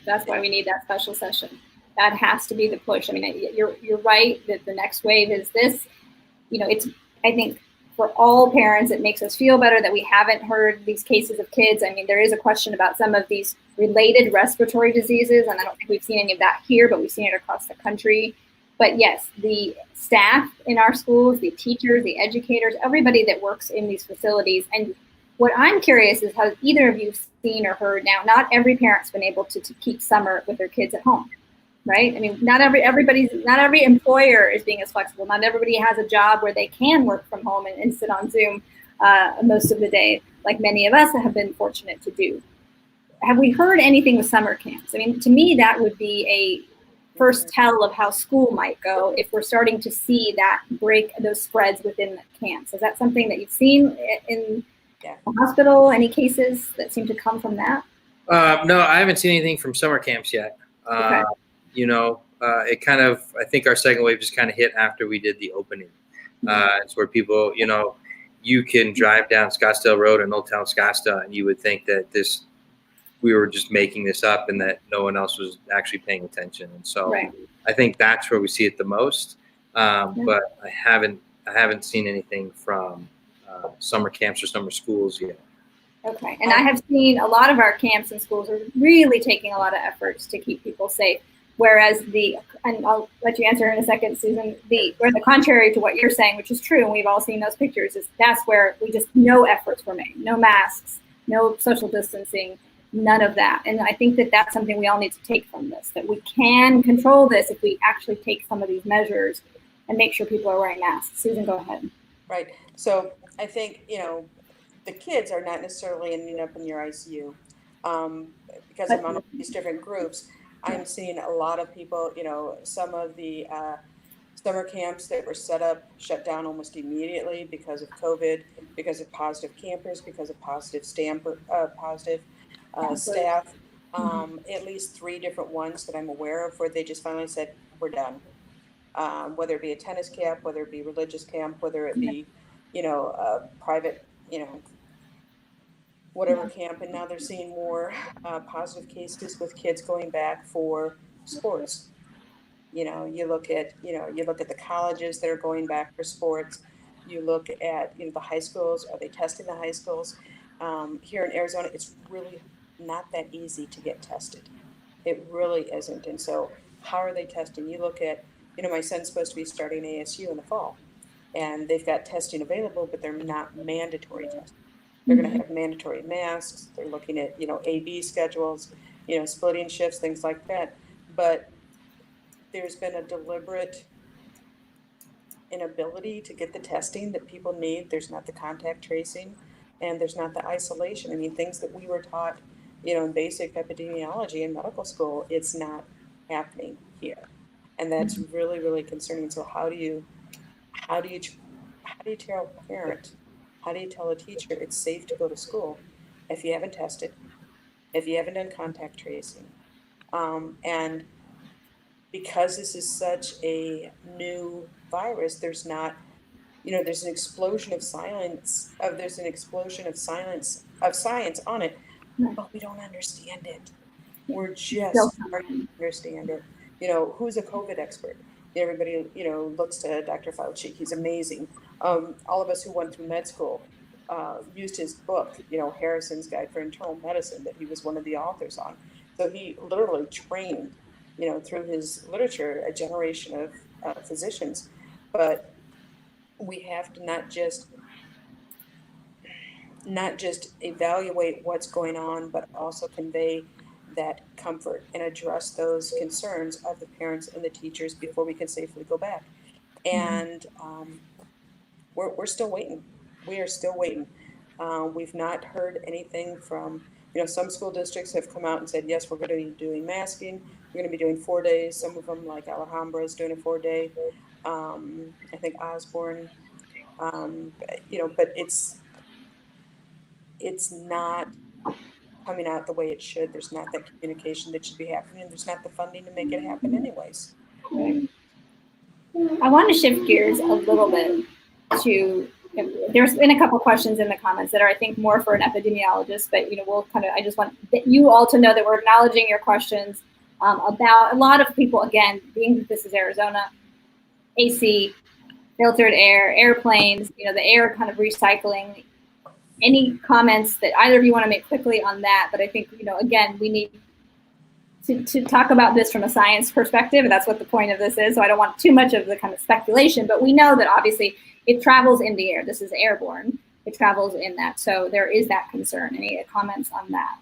Speaker 1: That's why we need that special session. That has to be the push. I mean, you're right that the next wave is this. I think for all parents, it makes us feel better that we haven't heard these cases of kids. I mean, there is a question about some of these related respiratory diseases, and I don't think we've seen any of that here, but we've seen it across the country. But yes, the staff in our schools, the teachers, the educators, everybody that works in these facilities. And what I'm curious is, has either of you seen or heard now, not every parent's been able to keep summer with their kids at home. Right? I mean, not every employer is being as flexible. Not everybody has a job where they can work from home and sit on Zoom most of the day, like many of us have been fortunate to do. Have we heard anything with summer camps? I mean, to me, that would be a first tell of how school might go if we're starting to see that break, those spreads within the camps. Is that something that you've seen in the hospital? Any cases that seem to come from that?
Speaker 2: No, I haven't seen anything from summer camps yet.
Speaker 1: Okay.
Speaker 2: It kind of, I think our second wave just kind of hit after we did the opening. It's where people, you can drive down Scottsdale Road in Old Town Scottsdale, and you would think that we were just making this up and that no one else was actually paying attention. And so I think that's where we see it the most. But I haven't seen anything from summer camps or summer schools yet.
Speaker 1: Okay. And I have seen a lot of our camps and schools are really taking a lot of efforts to keep people safe. Whereas and I'll let you answer in a second, Susan, where the contrary to what you're saying, which is true, and we've all seen those pictures, is that's where no efforts were made, no masks, no social distancing, none of that. And I think that that's something we all need to take from this, that we can control this if we actually take some of these measures and make sure people are wearing masks. Susan, go ahead.
Speaker 3: Right. So I think, the kids are not necessarily ending up in your ICU because I'm on these different groups. I'm seeing a lot of people, some of the summer camps that were shut down almost immediately because of COVID, because of positive campers, because of positive staff. At least 3 different ones that I'm aware of where they just finally said, we're done. Whether it be a tennis camp, whether it be religious camp, whether it be, a private, whatever camp. And now they're seeing more positive cases with kids going back for sports. You look at the colleges that are going back for sports. You look at, the high schools. Are they testing the high schools? Here in Arizona, it's really not that easy to get tested. It really isn't. And so how are they testing? You look at, my son's supposed to be starting ASU in the fall, and they've got testing available, but they're not mandatory testing. They're going to have mandatory masks. They're looking at, AB schedules, splitting shifts, things like that. But there's been a deliberate inability to get the testing that people need. There's not the contact tracing, and there's not the isolation. I mean, things that we were taught, in basic epidemiology in medical school, it's not happening here. And that's really, really concerning. So how do you tell a parent, how do you tell a teacher it's safe to go to school if you haven't tested, if you haven't done contact tracing. And because this is such a new virus, there's not, there's an explosion of science on it, but we don't understand it. We're just starting to understand it. Who's a COVID expert? Everybody, looks to Dr. Fauci. He's amazing. All of us who went through med school used his book, Harrison's Guide for Internal Medicine, that he was one of the authors on. So he literally trained, through his literature, a generation of physicians. But we have to not just evaluate what's going on, but also convey that comfort and address those concerns of the parents and the teachers before we can safely go back. And we're still waiting. We are still waiting. We've not heard anything from, some school districts have come out and said, yes, we're going to be doing masking. We're going to be doing 4 days. Some of them, like Alhambra, is doing a 4-day. I think Osborne, but it's not coming out the way it should. There's not that communication that should be happening. There's not the funding to make it happen anyways.
Speaker 1: Right. I want to shift gears a little bit to, there's been a couple questions in the comments that are, I think, more for an epidemiologist, but, I just want you all to know that we're acknowledging your questions about a lot of people, again, being that this is Arizona, AC, filtered air, airplanes, the air kind of recycling. Any comments that either of you want to make quickly on that? But I think, again, we need to talk about this from a science perspective, and that's what the point of this is. So I don't want too much of the kind of speculation, but we know that obviously it travels in the air. This is airborne. It travels in that. So there is that concern. Any comments on that?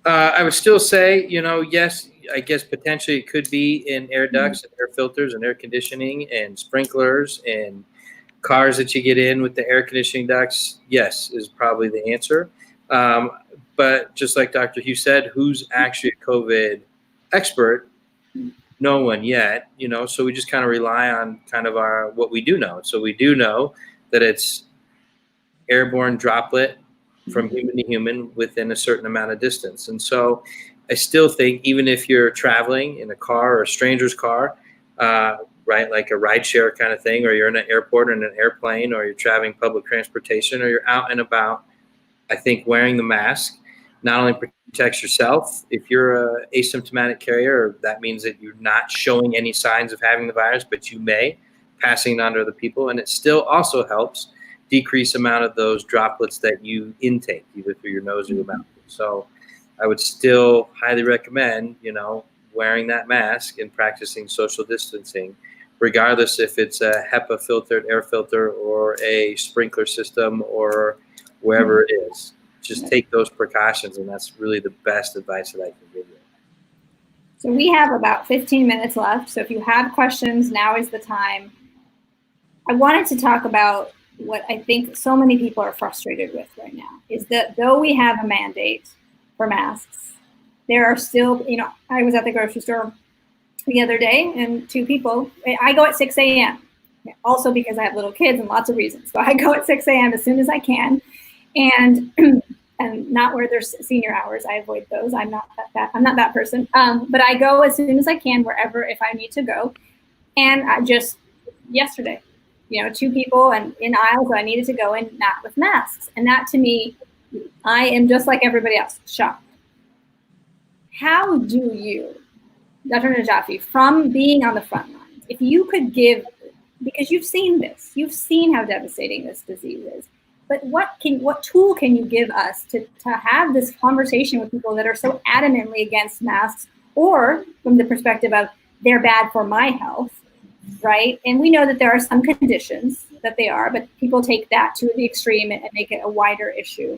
Speaker 2: I would still say, yes, I guess potentially it could be in air ducts and air filters and air conditioning and sprinklers and cars that you get in with the air conditioning ducts. Yes, is probably the answer. But just like Dr. Hughes said, who's actually a COVID expert? No one yet, so we just kind of rely on kind of what we do know. So we do know that it's airborne droplet from human to human within a certain amount of distance. And so I still think even if you're traveling in a car or a stranger's car, right, like a rideshare kind of thing, or you're in an airport or in an airplane, or you're traveling public transportation, or you're out and about, I think wearing the mask not only protects yourself. If you're an asymptomatic carrier, that means that you're not showing any signs of having the virus, but you may, passing it on to other people. And it still also helps decrease amount of those droplets that you intake, either through your nose or your mouth. So I would still highly recommend, wearing that mask and practicing social distancing, regardless if it's a HEPA filtered air filter or a sprinkler system or wherever it is. Just take those precautions, and that's really the best advice that I can give you.
Speaker 1: So we have about 15 minutes left. So if you have questions, now is the time. I wanted to talk about what I think so many people are frustrated with right now, is that though we have a mandate for masks, there are still, I was at the grocery store the other day and two people, I go at 6 a.m. also because I have little kids and lots of reasons. So I go at 6 a.m. as soon as I can, and not where there's senior hours. I avoid those. I'm not that person. But I go as soon as I can, wherever, if I need to go. And I just yesterday, two people and in aisles I needed to go in, not with masks. And that, to me, I am just like everybody else, shocked. How do you, Dr. Najafi, from being on the front lines, if you could give, because you've seen this, you've seen how devastating this disease is, but what tool can you give us to have this conversation with people that are so adamantly against masks, or from the perspective of they're bad for my health, right? And we know that there are some conditions that they are, but people take that to the extreme and make it a wider issue.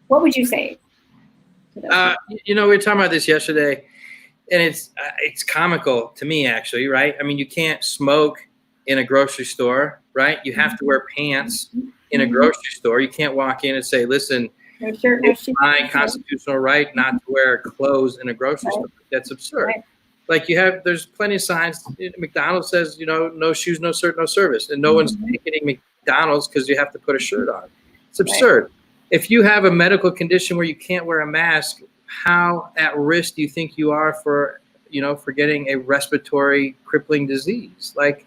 Speaker 1: What would you say to those
Speaker 2: we were talking about this yesterday, and it's comical to me, actually, right? I mean, you can't smoke in a grocery store, right? You have to wear pants in a grocery store. You can't walk in and say, listen,
Speaker 1: no shirt, no
Speaker 2: it's my constitutional right not to wear clothes in a grocery store. That's absurd. Right. Like there's plenty of signs. McDonald's says, no shoes, no shirt, no service. And no one's picketing McDonald's because you have to put a shirt on. It's absurd. Right. If you have a medical condition where you can't wear a mask, how at risk do you think you are for, for getting a respiratory crippling disease? Like,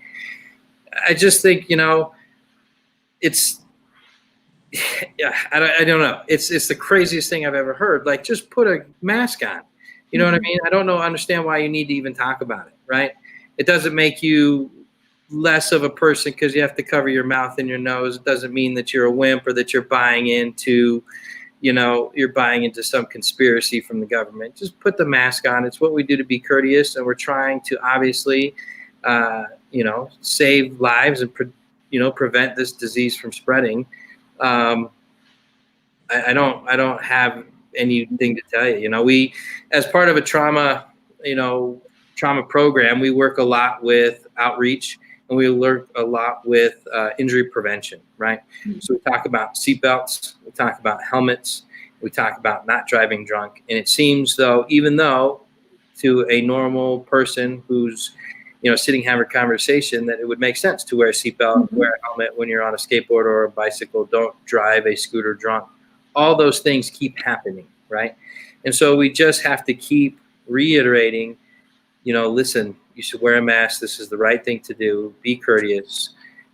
Speaker 2: I just think, it's, yeah, I don't know. It's the craziest thing I've ever heard. Like, just put a mask on. You know what I mean? I don't understand why you need to even talk about it, right? It doesn't make you less of a person because you have to cover your mouth and your nose. It doesn't mean that you're a wimp or that you're buying into, some conspiracy from the government. Just put the mask on. It's what we do to be courteous, and we're trying to obviously, save lives and prevent this disease from spreading. I don't have anything to tell you. We, as part of a trauma program, we work a lot with outreach, and we work a lot with injury prevention, right? Mm-hmm. So we talk about seatbelts, we talk about helmets, we talk about not driving drunk. And it seems though, even though to a normal person who's, sitting having a conversation, that it would make sense to wear a seatbelt, mm-hmm. wear a helmet when you're on a skateboard or a bicycle, don't drive a scooter drunk. All those things keep happening, right? And so we just have to keep reiterating, listen, you should wear a mask. This is the right thing to do. Be courteous.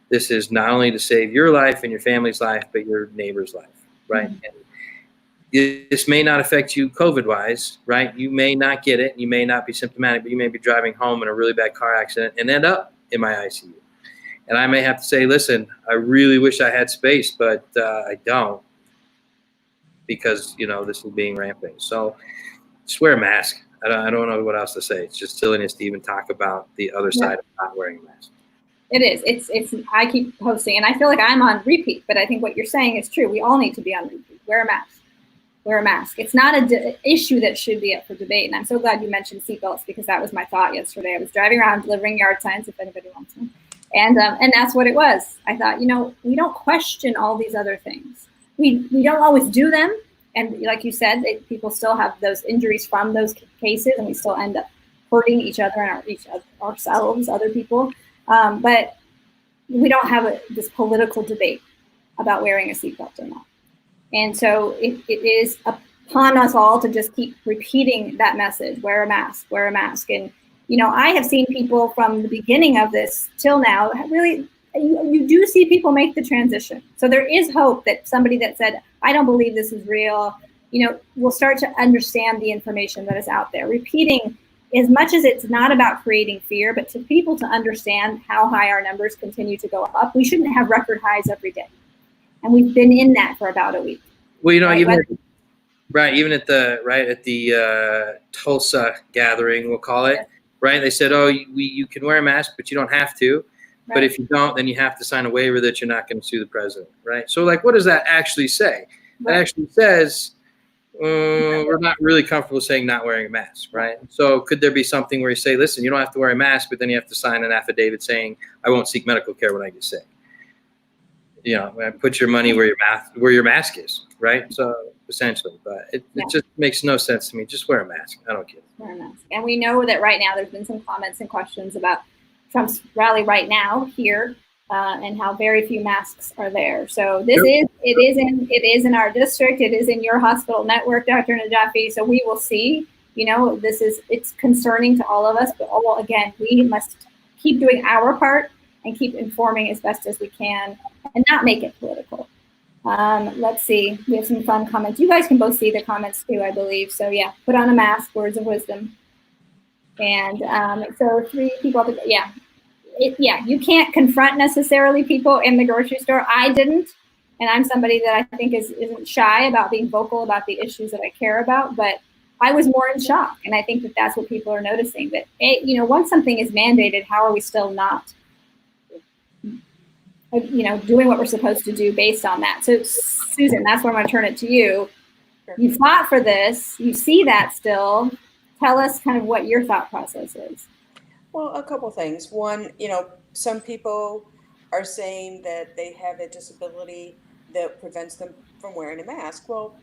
Speaker 2: This is not only to save your life and your family's life, but your neighbor's life, right? Mm-hmm. And this may not affect you COVID-wise, right? You may not get it. You may not be symptomatic, but you may be driving home in a really bad car accident and end up in my ICU. And I may have to say, listen, I really wish I had space, but I don't, because, this is being rampant. So just wear a mask. I don't know what else to say. It's just silliness to even talk about the other side of not wearing a mask.
Speaker 1: It is. It's. I keep posting, and I feel like I'm on repeat. But I think what you're saying is true. We all need to be on repeat. Wear a mask. Wear a mask. It's not an issue that should be up for debate. And I'm so glad you mentioned seatbelts, because that was my thought yesterday. I was driving around delivering yard signs, if anybody wants them, and that's what it was. I thought, we don't question all these other things. We don't always do them. And like you said, people still have those injuries from those cases, and we still end up hurting each other and ourselves, other people. But we don't have this political debate about wearing a seatbelt or not. And so it is upon us all to just keep repeating that message: wear a mask, wear a mask. And, I have seen people from the beginning of this till now, really, you do see people make the transition. So there is hope that somebody that said, I don't believe this is real, will start to understand the information that is out there. Repeating, as much as it's not about creating fear, but to people to understand how high our numbers continue to go up. We shouldn't have record highs every day. And we've been in that for about a week.
Speaker 2: Well, even at the Tulsa gathering, we'll call it, right? They said, you can wear a mask, but you don't have to. Right. But if you don't, then you have to sign a waiver that you're not going to sue the president, right? So, what does that actually say? Right. That actually says we're not really comfortable saying not wearing a mask, right? So could there be something where you say, listen, you don't have to wear a mask, but then you have to sign an affidavit saying, I won't seek medical care when I get sick? Put your money where your mask is, right? So essentially, but it just makes no sense to me. Just wear a mask. I don't care.
Speaker 1: Wear a mask. And we know that right now there's been some comments and questions about Trump's rally right now here, and how very few masks are there. So it is in our district. It is in your hospital network, Dr. Najafi. So we will see. It's concerning to all of us. But again, we must keep doing our part and keep informing as best as we can, and not make it political. Let's see. We have some fun comments. You guys can both see the comments too, I believe. So yeah, put on a mask. Words of wisdom. And so 3 people. You can't confront necessarily people in the grocery store. I didn't, and I'm somebody that I think isn't shy about being vocal about the issues that I care about. But I was more in shock, and I think that that's what people are noticing. That once something is mandated, how are we still not, doing what we're supposed to do based on that? So Susan, that's where I'm going to turn it to you. Sure. You fought for this. You see that still. Tell us kind of what your thought process is.
Speaker 3: Well, a couple things. One, some people are saying that they have a disability that prevents them from wearing a mask. Well,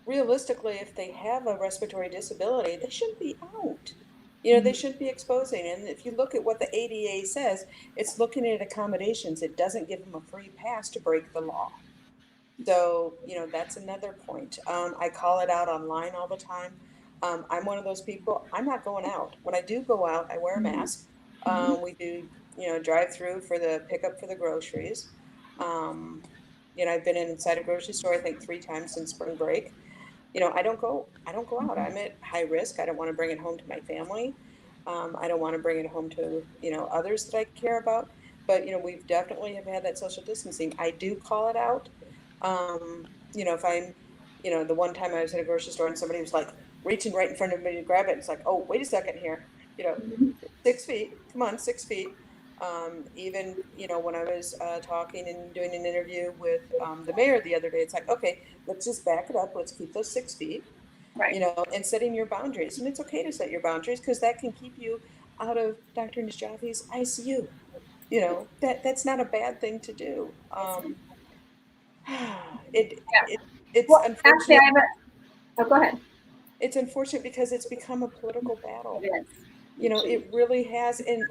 Speaker 3: realistically, if they have a respiratory disability, they shouldn't be out. They shouldn't be exposing. And if you look at what the ADA says, it's looking at accommodations. It doesn't give them a free pass to break the law. So, that's another point. I call it out online all the time. I'm one of those people. I'm not going out. When I do go out, I wear a mask. We do, drive through for the pickup for the groceries. Um, I've been inside a grocery store, I think 3 times since spring break. I don't go out. I'm at high risk. I don't want to bring it home to my family. I don't want to bring it home to, others that I care about. But, we've definitely have had that social distancing. I do call it out. If I'm, the one time I was at a grocery store and somebody was like reaching right in front of me to grab it. It's like, oh, wait a second here, you know, 6 feet, come on, 6 feet. Even, when I was talking and doing an interview with the mayor the other day, it's like, okay, let's just back it up. Let's keep those 6 feet,
Speaker 1: Right.
Speaker 3: and setting your boundaries. And it's okay to set your boundaries because that can keep you out of Dr. Najjafi's ICU. That's not a bad thing to do. It,
Speaker 1: Yeah.
Speaker 3: it it's
Speaker 1: Well, actually,
Speaker 3: unfortunate.
Speaker 1: oh, go ahead.
Speaker 3: It's unfortunate because it's become a political battle.
Speaker 1: It is.
Speaker 3: It really has, and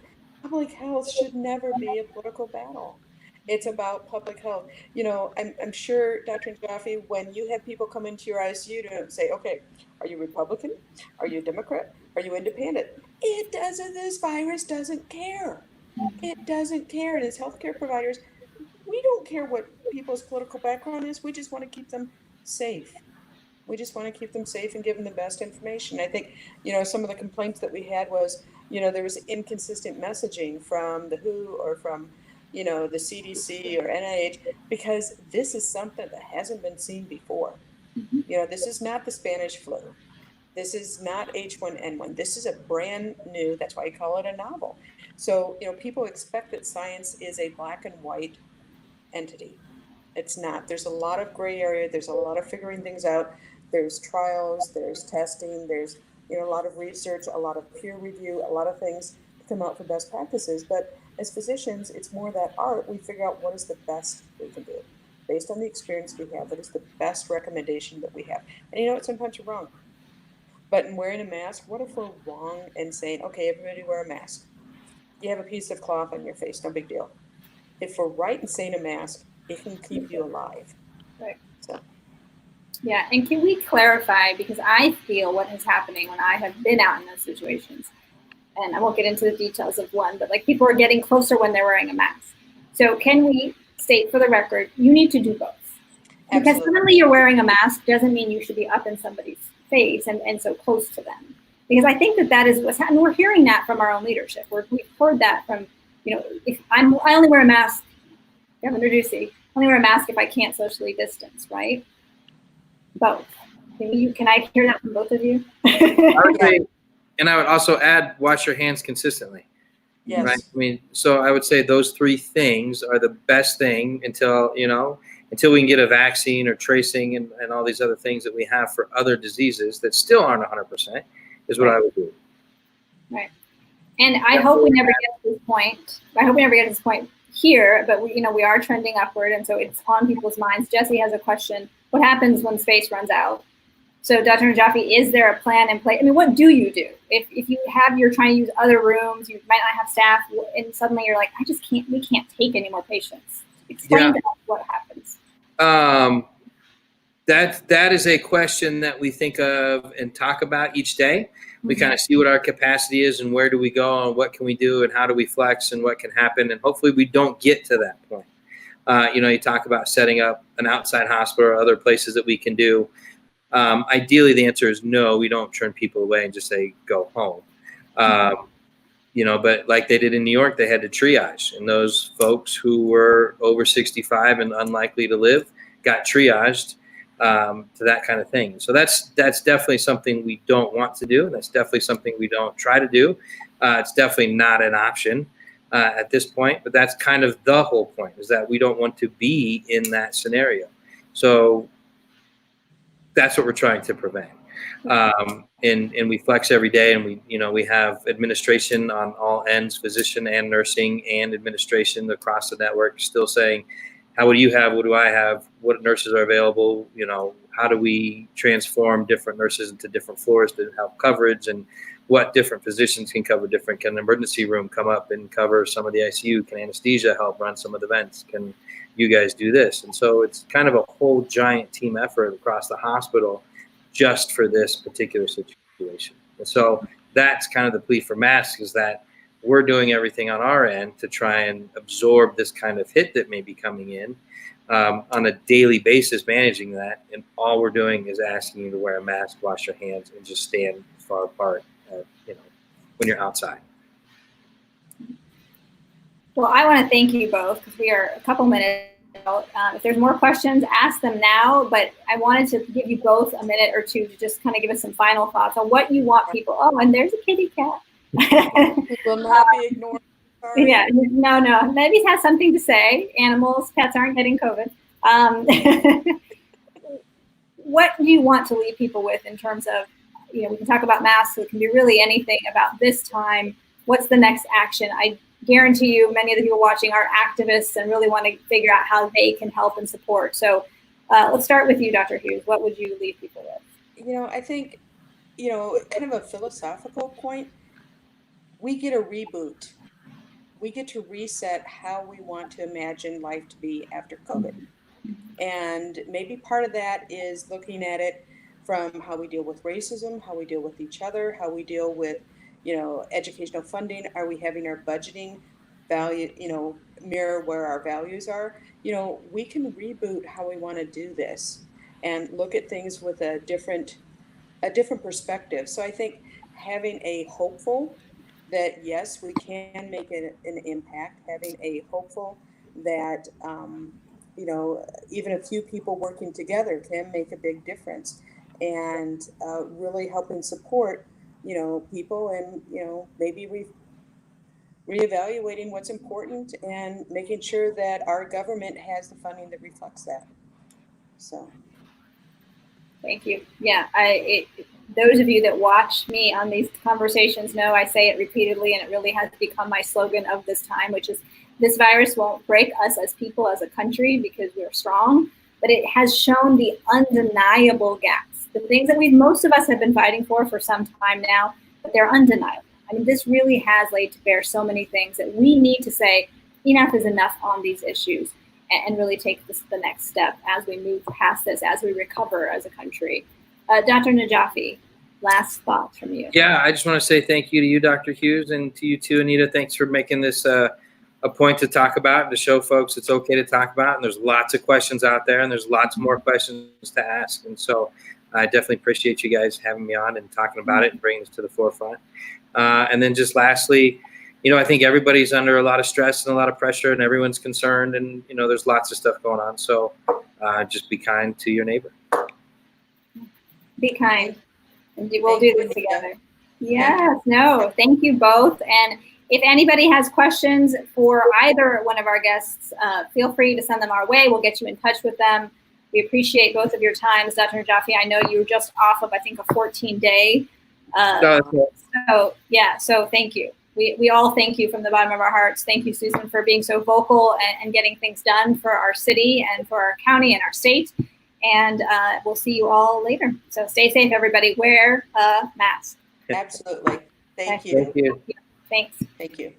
Speaker 3: public health should never be a political battle. It's about public health. I'm sure, Dr. Jaffe, when you have people come into your ICU to say, okay, are you Republican? Are you Democrat? Are you independent? This virus doesn't care. It doesn't care. And as healthcare providers, we don't care what people's political background is. We just want to keep them safe. We just want to keep them safe and give them the best information. I think, some of the complaints that we had was, there was inconsistent messaging from the WHO or from, the CDC or NIH, because this is something that hasn't been seen before. This is not the Spanish flu. This is not H1N1. This is a brand new, that's why I call it a novel. So, people expect that science is a black and white entity. It's not. There's a lot of gray area. There's a lot of figuring things out. There's trials, there's testing, there's a lot of research, a lot of peer review, a lot of things to come out for best practices. But as physicians, it's more that art. We figure out what is the best we can do based on the experience we have. What is the best recommendation that we have? And sometimes you're wrong. But in wearing a mask, what if we're wrong and saying, okay, everybody wear a mask? You have a piece of cloth on your face, no big deal. If we're right in saying a mask, it can keep you alive.
Speaker 1: Right.
Speaker 3: So.
Speaker 1: Yeah, and can we clarify, because I feel what is happening when I have been out in those situations, and I won't get into the details of one, but like people are getting closer when they're wearing a mask. So can we state for the record, you need to do both. Because
Speaker 3: Absolutely.
Speaker 1: suddenly you're wearing a mask doesn't mean you should be up in somebody's face and so close to them. Because I think that is what's happening. We're hearing that from our own leadership. We've heard that from, if I only wear a mask, Governor Ducey, I only wear a mask if I can't socially distance, right? Both. Can I hear that from both of you?
Speaker 2: I would say, and I would also add, wash your hands consistently.
Speaker 3: Yes.
Speaker 2: Right. So I would say those three things are the best thing until we can get a vaccine or tracing and all these other things that we have for other diseases that still aren't 100%, is what I would do.
Speaker 1: Right. And I hope we never get to this point. I hope we never get to this point here, but we are trending upward, and so it's on people's minds. Jesse has a question. What happens when space runs out? So Dr. Najjafi, is there a plan in place? What do you do? If you're trying to use other rooms, you might not have staff, and suddenly you're like, we can't take any more patients. Explain to us what happens.
Speaker 2: That is a question that we think of and talk about each day. We kind of see what our capacity is and where do we go and what can we do and how do we flex and what can happen. And hopefully we don't get to that point. You talk about setting up an outside hospital or other places that we can do. Ideally, the answer is no, we don't turn people away and just say, go home. But like they did in New York, they had to triage. And those folks who were over 65 and unlikely to live got triaged to that kind of thing. So that's definitely something we don't want to do. That's definitely something we don't try to do. It's definitely not an option at this point. But that's kind of the whole point, is that we don't want to be in that scenario. So that's what we're trying to prevent. And we flex every day, and we have administration on all ends, physician and nursing and administration across the network, still saying, what do you have? What do I have? What nurses are available? How do we transform different nurses into different floors to help coverage, and what different physicians can cover different? Can an emergency room come up and cover some of the ICU? Can anesthesia help run some of the vents? Can you guys do this? And so it's kind of a whole giant team effort across the hospital just for this particular situation. situation. And so that's kind of the plea for masks, is that we're doing everything on our end to try and absorb this kind of hit that may be coming in on a daily basis, managing that. And all we're doing is asking you to wear a mask, wash your hands, and just stand far apart, when you're outside.
Speaker 1: Well, I want to thank you both, because we are a couple minutes out. If there's more questions, ask them now, but I wanted to give you both a minute or two to just kind of give us some final thoughts on what you want people. Oh, and there's a kitty cat.
Speaker 3: Will not be ignored. Sorry.
Speaker 1: Yeah, no. Maybe it has something to say. Animals, pets aren't getting COVID. What do you want to leave people with in terms of, we can talk about masks, it can be really anything about this time. What's the next action? I guarantee you many of the people watching are activists and really want to figure out how they can help and support. So let's start with you, Dr. Hughes. What would you leave people with?
Speaker 3: I think, kind of a philosophical point, we get a reboot. We get to reset how we want to imagine life to be after COVID. And maybe part of that is looking at it from how we deal with racism, how we deal with each other, how we deal with, educational funding. Are we having our budgeting value, mirror where our values are? We can reboot how we want to do this and look at things with a different perspective. So I think having a hopeful that, yes, we can make an impact, having a hopeful that, even a few people working together can make a big difference, and really helping support, people, and, maybe reevaluating what's important and making sure that our government has the funding that reflects that. So.
Speaker 1: Thank you. Yeah, those of you that watch me on these conversations know I say it repeatedly, and it really has become my slogan of this time, which is, this virus won't break us as people, as a country, because we're strong, but it has shown the undeniable gaps, the things that most of us have been fighting for some time now, but they're undeniable. I mean, this really has laid to bear so many things that we need to say enough is enough on these issues, and really take this the next step as we move past this, as we recover as a country. Dr. Najafi, last thoughts from you.
Speaker 2: Yeah, I just want to say thank you to you, Dr. Hughes, and to you too, Anita. Thanks for making this a point to talk about and to show folks it's okay to talk about. And there's lots of questions out there, and there's lots more questions to ask. And so I definitely appreciate you guys having me on and talking about it and bringing this to the forefront. And then just lastly, I think everybody's under a lot of stress and a lot of pressure, and everyone's concerned, and, there's lots of stuff going on. So just be kind to your neighbor.
Speaker 1: Be kind, and we'll do this together. Yes, no, thank you both. And if anybody has questions for either one of our guests, feel free to send them our way. We'll get you in touch with them. We appreciate both of your times. Dr. Najafi, I know you were just off of, I think, a 14-day. So thank you. We all thank you from the bottom of our hearts. Thank you, Susan, for being so vocal and getting things done for our city and for our county and our state. And we'll see you all later. So stay safe, everybody. Wear a mask.
Speaker 3: Absolutely. Thank you.
Speaker 2: Thank you.
Speaker 1: Thanks.
Speaker 3: Thank you.